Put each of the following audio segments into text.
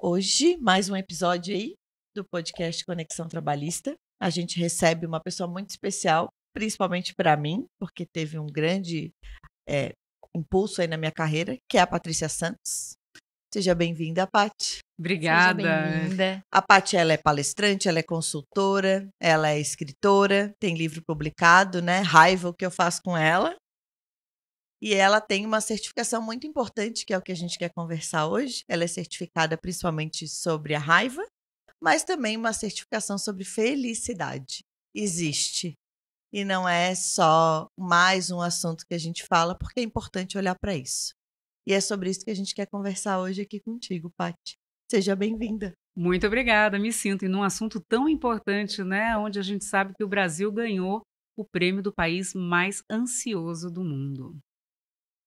Hoje, mais um episódio aí do podcast Conexão Trabalhista. A gente recebe uma pessoa muito especial, principalmente para mim, porque teve um grande impulso aí na minha carreira, que é a Patrícia Santos. Seja bem-vinda, Paty. Obrigada. Seja bem-vinda. A Paty, ela é palestrante, ela é consultora, ela é escritora, tem livro publicado, né? Raiva, o que eu faço com ela. E ela tem uma certificação muito importante, que é o que a gente quer conversar hoje. Ela é certificada principalmente sobre a raiva, mas também uma certificação sobre felicidade. Existe. E não é só mais um assunto que a gente fala, porque é importante olhar para isso. E é sobre isso que a gente quer conversar hoje aqui contigo, Paty. Seja bem-vinda. Muito obrigada, me sinto em um assunto tão importante, né? Onde a gente sabe que o Brasil ganhou o prêmio do país mais ansioso do mundo.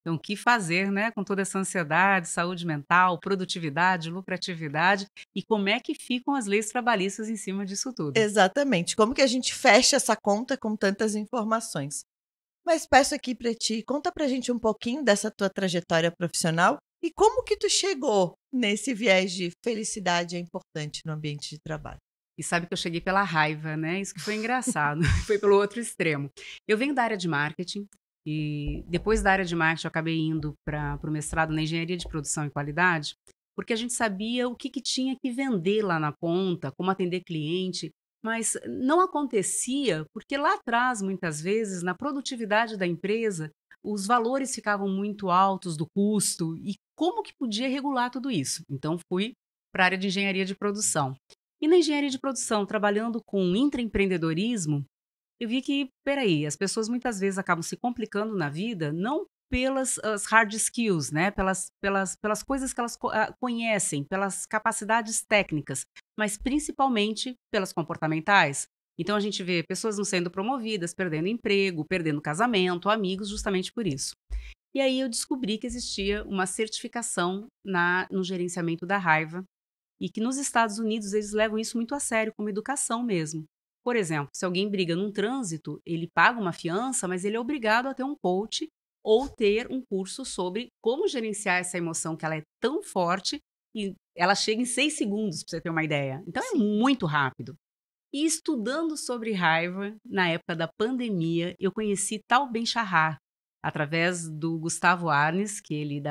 Então, o que fazer, né, com toda essa ansiedade, saúde mental, produtividade, lucratividade e como é que ficam as leis trabalhistas em cima disso tudo? Exatamente. Como que a gente fecha essa conta com tantas informações? Mas peço aqui para ti, conta pra gente um pouquinho dessa tua trajetória profissional e como que tu chegou nesse viés de felicidade é importante no ambiente de trabalho. E sabe que eu cheguei pela raiva, né? Isso que foi engraçado, foi pelo outro extremo. Eu venho da área de marketing e depois da área de marketing eu acabei indo para o mestrado na engenharia de produção e qualidade, porque a gente sabia o que tinha que vender lá na ponta, como atender cliente, mas não acontecia porque lá atrás, muitas vezes, na produtividade da empresa, os valores ficavam muito altos do custo e como que podia regular tudo isso? Então fui para a área de engenharia de produção. E na engenharia de produção, trabalhando com intraempreendedorismo, eu vi que, peraí, as pessoas muitas vezes acabam se complicando na vida, não pelas as hard skills, né? Pelas coisas que elas conhecem, pelas capacidades técnicas, mas principalmente pelas comportamentais. Então a gente vê pessoas não sendo promovidas, perdendo emprego, perdendo casamento, amigos, justamente por isso. E aí eu descobri que existia uma certificação no gerenciamento da raiva, e que nos Estados Unidos eles levam isso muito a sério, como educação mesmo. Por exemplo, se alguém briga num trânsito, ele paga uma fiança, mas ele é obrigado a ter um coach ou ter um curso sobre como gerenciar essa emoção que ela é tão forte e ela chega em 6 segundos, para você ter uma ideia. Então é muito rápido. E estudando sobre raiva, na época da pandemia, eu conheci Tal Ben-Shahar, através do Gustavo Arnes, que ele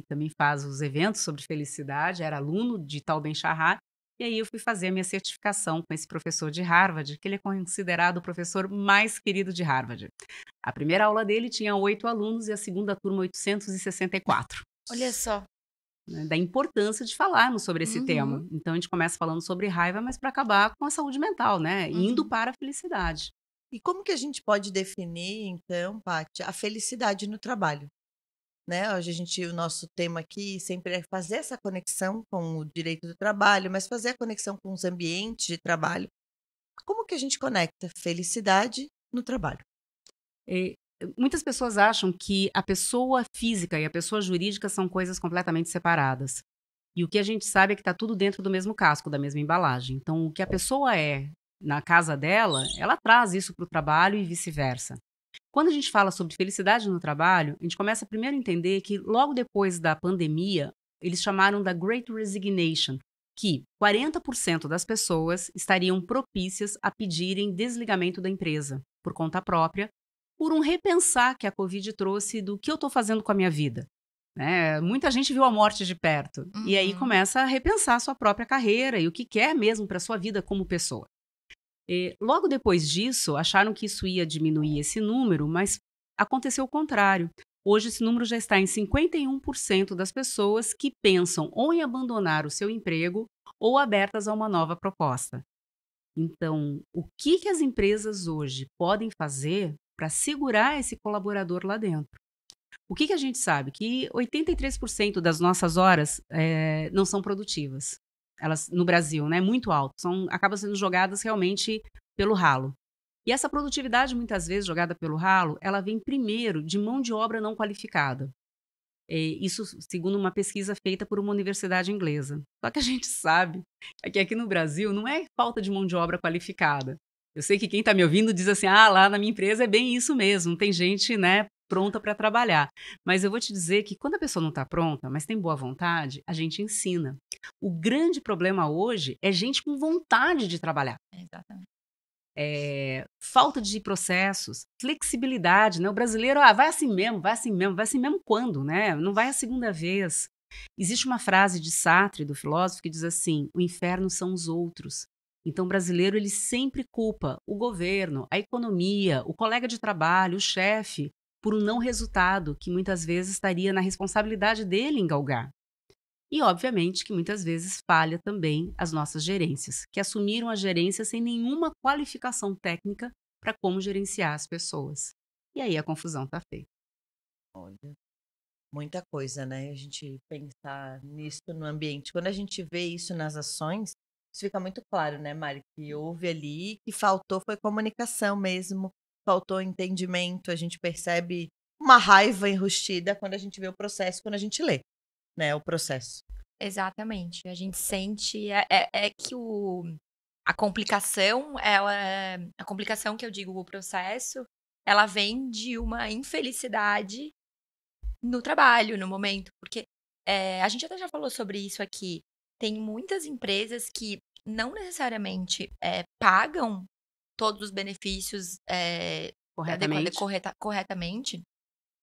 também faz os eventos sobre felicidade, era aluno de Tal Ben-Shahar, e aí eu fui fazer a minha certificação com esse professor de Harvard, que ele é considerado o professor mais querido de Harvard. A primeira aula dele tinha 8 alunos e a segunda turma 864. Olha só. Da importância de falarmos sobre esse tema. Então a gente começa falando sobre raiva, mas para acabar com a saúde mental, né? Indo para a felicidade. E como que a gente pode definir, então, Paty, a felicidade no trabalho? Né? Hoje o nosso tema aqui sempre é fazer essa conexão com o direito do trabalho, mas fazer a conexão com os ambientes de trabalho. Como que a gente conecta felicidade no trabalho? Muitas pessoas acham que a pessoa física e a pessoa jurídica são coisas completamente separadas. E o que a gente sabe é que está tudo dentro do mesmo casco, da mesma embalagem. Então, o que a pessoa é na casa dela, ela traz isso para o trabalho e vice-versa. Quando a gente fala sobre felicidade no trabalho, a gente começa primeiro a entender que logo depois da pandemia, eles chamaram da Great Resignation, que 40% das pessoas estariam propícias a pedirem desligamento da empresa por conta própria, por um repensar que a Covid trouxe do que eu estou fazendo com a minha vida. Né? Muita gente viu a morte de perto e aí começa a repensar a sua própria carreira e o que quer mesmo para a sua vida como pessoa. Logo depois disso, acharam que isso ia diminuir esse número, mas aconteceu o contrário. Hoje esse número já está em 51% das pessoas que pensam ou em abandonar o seu emprego ou abertas a uma nova proposta. Então, o que as empresas hoje podem fazer para segurar esse colaborador lá dentro? O que a gente sabe? Que 83% das nossas horas não são produtivas. Elas, no Brasil, né, muito alto, acabam sendo jogadas realmente pelo ralo. E essa produtividade, muitas vezes, jogada pelo ralo, ela vem primeiro de mão de obra não qualificada. Isso segundo uma pesquisa feita por uma universidade inglesa. Só que a gente sabe que aqui no Brasil não é falta de mão de obra qualificada. Eu sei que quem está me ouvindo diz assim, lá na minha empresa é bem isso mesmo, tem gente, né, pronta para trabalhar. Mas eu vou te dizer que quando a pessoa não está pronta, mas tem boa vontade, a gente ensina. O grande problema hoje é gente com vontade de trabalhar. Exatamente. Falta de processos, flexibilidade, né? O brasileiro, vai assim mesmo, vai assim mesmo quando, né? Não vai a segunda vez. Existe uma frase de Sartre, do filósofo, que diz assim: o inferno são os outros. Então, o brasileiro, ele sempre culpa o governo, a economia, o colega de trabalho, o chefe, por um não resultado que muitas vezes estaria na responsabilidade dele em galgar. E, obviamente, que muitas vezes falha também as nossas gerências, que assumiram a gerência sem nenhuma qualificação técnica para como gerenciar as pessoas. E aí a confusão está feita. Olha, muita coisa, né? A gente pensar nisso no ambiente. Quando a gente vê isso nas ações, isso fica muito claro, né, Mari? Que houve ali, que faltou foi comunicação mesmo, faltou entendimento. A gente percebe uma raiva enrustida quando a gente vê o processo, quando a gente lê, né, o processo. Exatamente. A gente sente que a complicação, a complicação que eu digo, o processo, ela vem de uma infelicidade no trabalho, no momento, porque a gente até já falou sobre isso aqui. Tem muitas empresas que não necessariamente pagam todos os benefícios corretamente,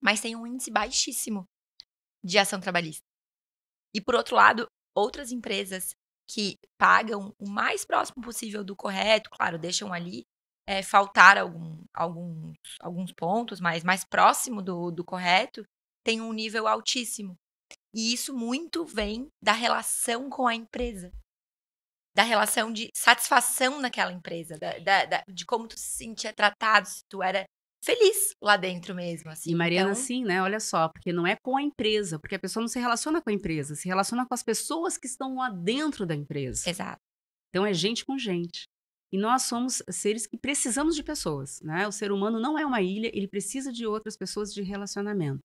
mas tem um índice baixíssimo de ação trabalhista. E, por outro lado, outras empresas que pagam o mais próximo possível do correto, claro, deixam ali faltar alguns pontos, mas mais próximo do correto, tem um nível altíssimo. E isso muito vem da relação com a empresa. Da relação de satisfação naquela empresa. De como tu se sentia tratado, se tu era feliz lá dentro mesmo. Assim. E, Mariana, então, sim, né? Olha só, porque não é com a empresa, porque a pessoa não se relaciona com a empresa, se relaciona com as pessoas que estão lá dentro da empresa. Exato. Então, é gente com gente. E nós somos seres que precisamos de pessoas, né? O ser humano não é uma ilha, ele precisa de outras pessoas de relacionamento.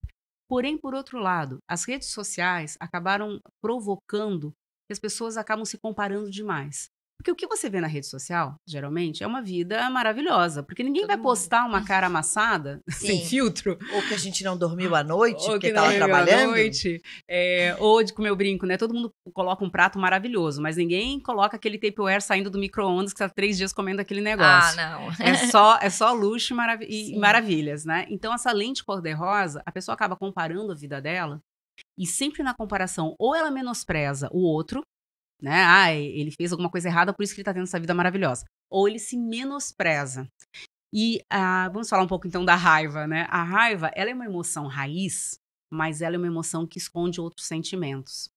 Porém, por outro lado, as redes sociais acabaram provocando que as pessoas acabam se comparando demais. Porque o que você vê na rede social, geralmente, é uma vida maravilhosa. Porque ninguém Todo vai mundo. postar uma cara amassada, sem Sim. filtro, Ou que a gente não dormiu à noite, ou porque que não estava dormiu à trabalhando. noite, ou de comer o brinco, né? Todo mundo coloca um prato maravilhoso, mas ninguém coloca aquele Tupperware saindo do micro-ondas que está 3 dias comendo aquele negócio. não. É só luxo e Sim. maravilhas, né? Então, essa lente cor-de-rosa, a pessoa acaba comparando a vida dela, e sempre na comparação, ou ela menospreza o outro, né? Ele fez alguma coisa errada, por isso que ele tá tendo essa vida maravilhosa. Ou ele se menospreza. E vamos falar um pouco então da raiva, né? A raiva, ela é uma emoção raiz, mas ela é uma emoção que esconde outros sentimentos.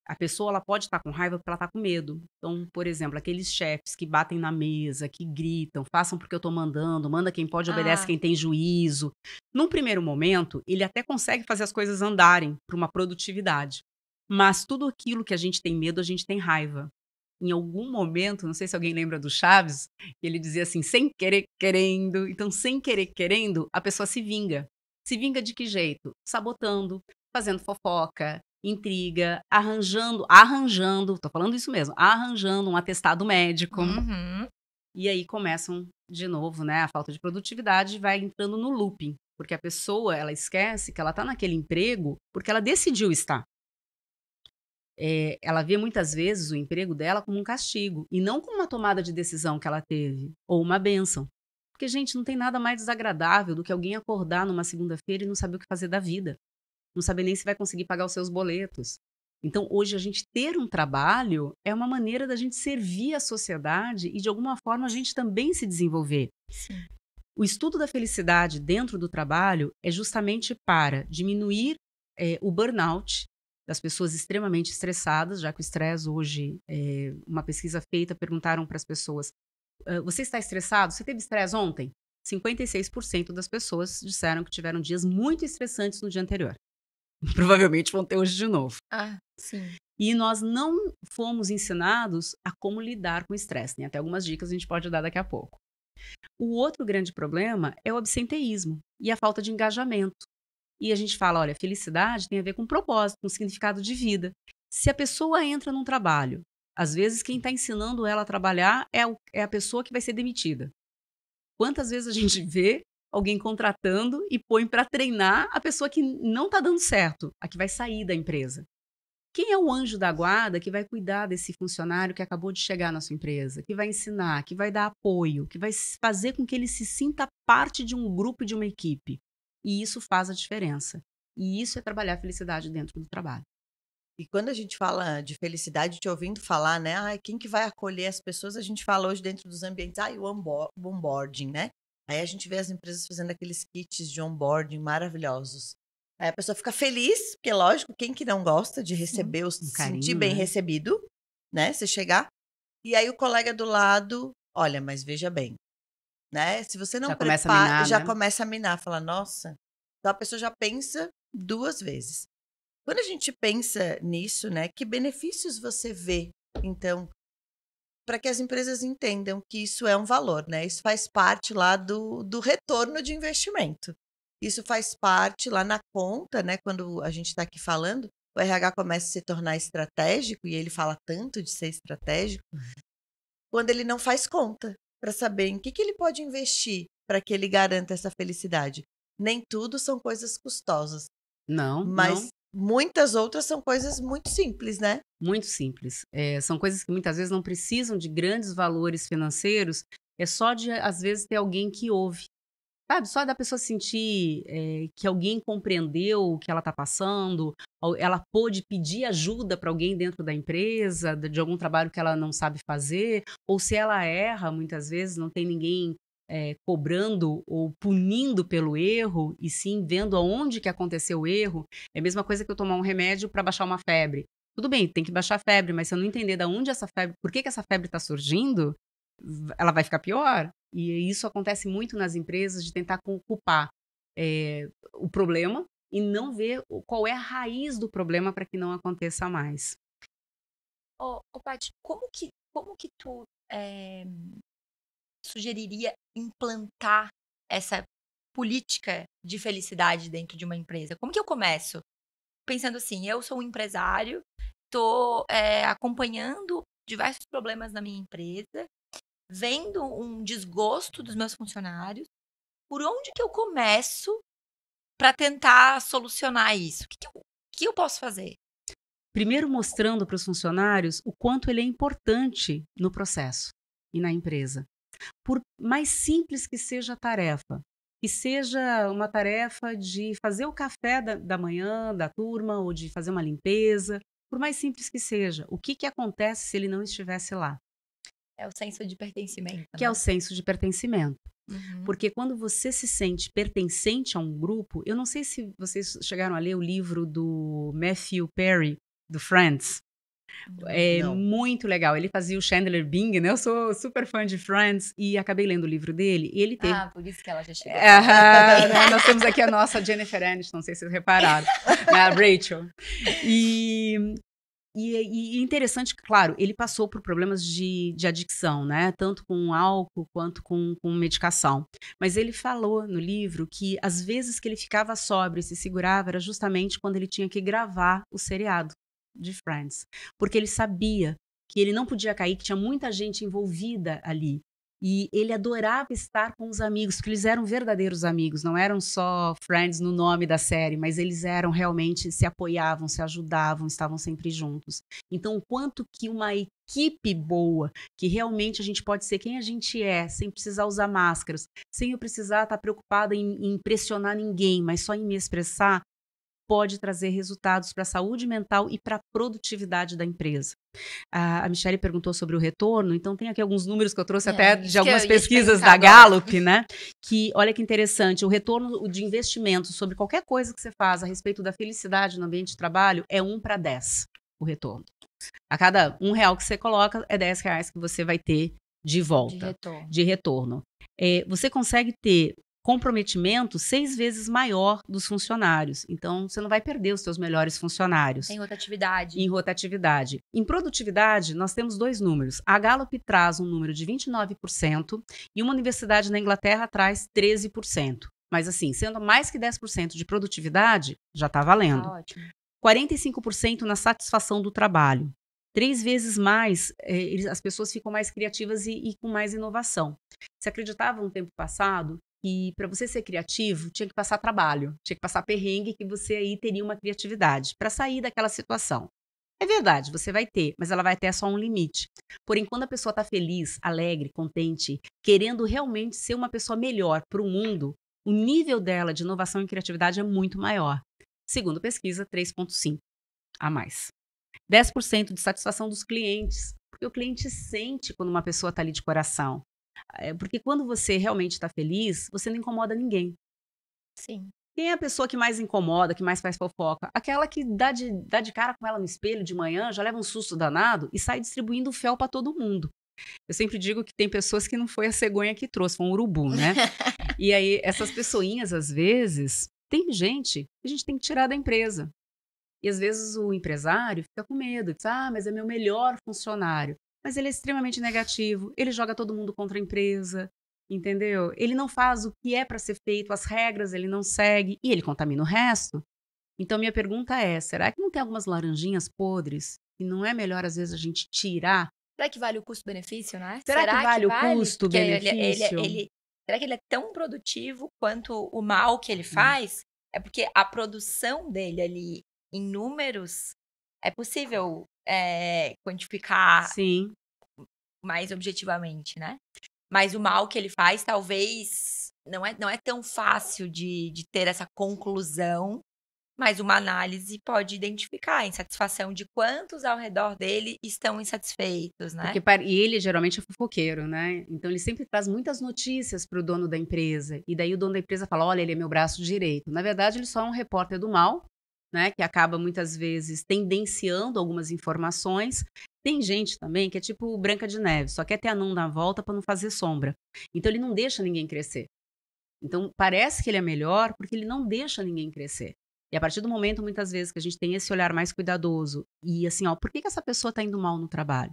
A pessoa, ela pode estar com raiva porque ela tá com medo. Então, por exemplo, aqueles chefes que batem na mesa, que gritam, façam porque eu tô mandando, manda quem pode, obedece quem tem juízo. Num primeiro momento, ele até consegue fazer as coisas andarem para uma produtividade. Mas tudo aquilo que a gente tem medo, a gente tem raiva. Em algum momento, não sei se alguém lembra do Chaves, ele dizia assim, sem querer, querendo. Então, sem querer, querendo, a pessoa se vinga. Se vinga de que jeito? Sabotando, fazendo fofoca, intriga, arranjando, tô falando isso mesmo, arranjando um atestado médico. Uhum. E aí começam de novo, né, a falta de produtividade vai entrando no looping, porque a pessoa, ela esquece que ela tá naquele emprego porque ela decidiu estar. Ela vê muitas vezes o emprego dela como um castigo e não como uma tomada de decisão que ela teve, ou uma bênção. Porque, gente, não tem nada mais desagradável do que alguém acordar numa segunda-feira e não saber o que fazer da vida. Não saber nem se vai conseguir pagar os seus boletos. Então, hoje, a gente ter um trabalho é uma maneira da gente servir a sociedade e, de alguma forma, a gente também se desenvolver. Sim. O estudo da felicidade dentro do trabalho é justamente para diminuir o burnout das pessoas extremamente estressadas, já que o estresse hoje, uma pesquisa feita, perguntaram para as pessoas, você está estressado? Você teve estresse ontem? 56% das pessoas disseram que tiveram dias muito estressantes no dia anterior. Provavelmente vão ter hoje de novo. Sim. E nós não fomos ensinados a como lidar com o estresse. Tem até algumas dicas que a gente pode dar daqui a pouco. O outro grande problema é o absenteísmo e a falta de engajamento. E a gente fala, olha, felicidade tem a ver com propósito, com significado de vida. Se a pessoa entra num trabalho, às vezes quem está ensinando ela a trabalhar é a pessoa que vai ser demitida. Quantas vezes a gente vê alguém contratando e põe para treinar a pessoa que não está dando certo, a que vai sair da empresa. Quem é o anjo da guarda que vai cuidar desse funcionário que acabou de chegar na sua empresa, que vai ensinar, que vai dar apoio, que vai fazer com que ele se sinta parte de um grupo, de uma equipe? E isso faz a diferença. E isso é trabalhar a felicidade dentro do trabalho. E quando a gente fala de felicidade, te ouvindo falar, né? Quem que vai acolher as pessoas? A gente fala hoje dentro dos ambientes, o onboarding, né? Aí a gente vê as empresas fazendo aqueles kits de onboarding maravilhosos. Aí a pessoa fica feliz, porque lógico, quem que não gosta de receber, se sentir bem recebido, né? Você chegar. E aí o colega do lado, olha, mas veja bem, né? Se você não prepara, já começa a minar, fala, nossa. Então a pessoa já pensa 2 vezes. Quando a gente pensa nisso, né, que benefícios você vê, então, para que as empresas entendam que isso é um valor, né? Isso faz parte lá do retorno de investimento. Isso faz parte lá na conta, né? Quando a gente está aqui falando, o RH começa a se tornar estratégico, e ele fala tanto de ser estratégico, quando ele não faz conta, para saber em que ele pode investir para que ele garanta essa felicidade. Nem tudo são coisas custosas. Mas muitas outras são coisas muito simples, né? Muito simples. São coisas que muitas vezes não precisam de grandes valores financeiros. É só de, às vezes, ter alguém que ouve. Sabe? Só da pessoa sentir que alguém compreendeu o que ela está passando, ela pôde pedir ajuda para alguém dentro da empresa, de algum trabalho que ela não sabe fazer, ou se ela erra, muitas vezes não tem ninguém cobrando ou punindo pelo erro, e sim vendo aonde que aconteceu o erro. É a mesma coisa que eu tomar um remédio para baixar uma febre. Tudo bem, tem que baixar a febre, mas se eu não entender de onde essa febre, por que essa febre está surgindo, ela vai ficar pior. E isso acontece muito nas empresas, de tentar culpar o problema e não ver qual é a raiz do problema para que não aconteça mais. Paty, como que tu sugeriria implantar essa política de felicidade dentro de uma empresa? Como que eu começo? Pensando assim, eu sou um empresário, estou acompanhando diversos problemas na minha empresa, vendo um desgosto dos meus funcionários. Por onde que eu começo para tentar solucionar isso? O que eu posso fazer? Primeiro, mostrando para os funcionários o quanto ele é importante no processo e na empresa. Por mais simples que seja a tarefa, que seja uma tarefa de fazer o café da manhã da turma, ou de fazer uma limpeza, por mais simples que seja, o que acontece se ele não estivesse lá? É o senso de pertencimento. Que é o senso de pertencimento. Uhum. Porque quando você se sente pertencente a um grupo, eu não sei se vocês chegaram a ler o livro do Matthew Perry, do Friends. É muito legal. Ele fazia o Chandler Bing, né? Eu sou super fã de Friends e acabei lendo o livro dele. E ele teve... por isso que ela já chegou. Nós temos aqui a nossa Jennifer Aniston, não sei se vocês repararam, a Rachel. E interessante que, claro, ele passou por problemas de adicção, né? Tanto com álcool quanto com medicação. Mas ele falou no livro que as vezes que ele ficava sóbrio e se segurava era justamente quando ele tinha que gravar o seriado de Friends. Porque ele sabia que ele não podia cair, que tinha muita gente envolvida ali. E ele adorava estar com os amigos, porque eles eram verdadeiros amigos, não eram só Friends no nome da série, mas eles eram realmente, se apoiavam, se ajudavam, estavam sempre juntos. Então, o quanto que uma equipe boa, que realmente a gente pode ser quem a gente é, sem precisar usar máscaras, sem eu precisar estar preocupada em impressionar ninguém, mas só em me expressar, pode trazer resultados para a saúde mental e para a produtividade da empresa. A Michelle perguntou sobre o retorno, então tem aqui alguns números que eu trouxe até de algumas pesquisas da Gallup, né? Que, olha que interessante, o retorno de investimento sobre qualquer coisa que você faz a respeito da felicidade no ambiente de trabalho é 1 para 10, o retorno. A cada R$1 que você coloca, é R$10 que você vai ter de volta, de retorno. Você consegue ter comprometimento 6 vezes maior dos funcionários. Então, você não vai perder os seus melhores funcionários. Em rotatividade. Em rotatividade. Em produtividade, nós temos 2 números. A Gallup traz um número de 29% e uma universidade na Inglaterra traz 13%. Mas assim, sendo mais que 10% de produtividade, já está valendo. Tá ótimo. 45% na satisfação do trabalho. 3 vezes mais, as pessoas ficam mais criativas e com mais inovação. Se acreditava no tempo passado que para você ser criativo, tinha que passar trabalho, tinha que passar perrengue, que você aí teria uma criatividade para sair daquela situação. É verdade, você vai ter, mas ela vai ter só um limite. Porém, quando a pessoa está feliz, alegre, contente, querendo realmente ser uma pessoa melhor para o mundo, o nível dela de inovação e criatividade é muito maior. Segundo pesquisa, 3,5 a mais. 10% de satisfação dos clientes, porque o cliente sente quando uma pessoa está ali de coração. Porque quando você realmente está feliz, você não incomoda ninguém. Sim. Quem é a pessoa que mais incomoda, que mais faz fofoca? Aquela que dá de cara com ela no espelho de manhã, já leva um susto danado e sai distribuindo fel para todo mundo. Eu sempre digo que tem pessoas que não foi a cegonha que trouxe, foi um urubu, né? E aí, essas pessoinhas, às vezes, tem gente que a gente tem que tirar da empresa. E às vezes o empresário fica com medo, diz, mas é meu melhor funcionário. Mas ele é extremamente negativo, ele joga todo mundo contra a empresa, entendeu? Ele não faz o que é para ser feito, as regras ele não segue e ele contamina o resto. Então minha pergunta é, será que não tem algumas laranjinhas podres e não é melhor às vezes a gente tirar? Será que vale o custo-benefício, né? Será que vale o custo-benefício? Será que ele é tão produtivo quanto o mal que ele faz? É porque a produção dele ali em números é possível quantificar Sim. mais objetivamente, né? Mas o mal que ele faz talvez não é tão fácil de ter essa conclusão, mas uma análise pode identificar a insatisfação de quantos ao redor dele estão insatisfeitos, né? E ele geralmente é fofoqueiro, né? Então ele sempre traz muitas notícias para o dono da empresa. E daí o dono da empresa fala, olha, ele é meu braço direito. Na verdade, ele só é um repórter do mal, né? Que acaba muitas vezes tendenciando algumas informações. Tem gente também que é tipo Branca de Neve, só quer ter anão na volta para não fazer sombra. Então ele não deixa ninguém crescer. Então parece que ele é melhor porque ele não deixa ninguém crescer. E a partir do momento, muitas vezes, que a gente tem esse olhar mais cuidadoso e assim, por que essa pessoa está indo mal no trabalho?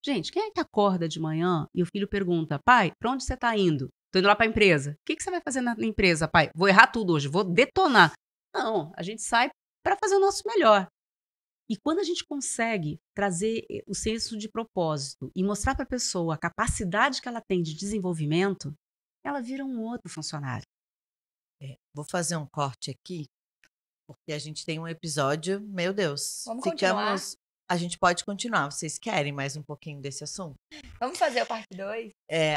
Gente, quem é que acorda de manhã e o filho pergunta, pai, para onde você está indo? Tô indo lá para a empresa. O que você vai fazer na empresa, pai? Vou errar tudo hoje, vou detonar. Não, a gente sai para fazer o nosso melhor. E quando a gente consegue trazer o senso de propósito e mostrar para a pessoa a capacidade que ela tem de desenvolvimento, ela vira um outro funcionário. Vou fazer um corte aqui, porque a gente tem um episódio, meu Deus. Vamos continuar? A gente pode continuar. Vocês querem mais um pouquinho desse assunto? Vamos fazer a parte 2?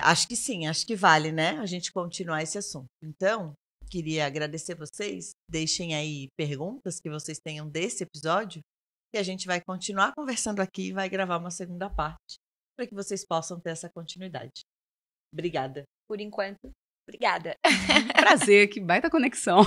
Acho que sim, acho que vale, né? A gente continuar esse assunto. Então, queria agradecer vocês. Deixem aí perguntas que vocês tenham desse episódio. E a gente vai continuar conversando aqui e vai gravar uma segunda parte para que vocês possam ter essa continuidade. Obrigada. Por enquanto, obrigada. Prazer, que baita conexão.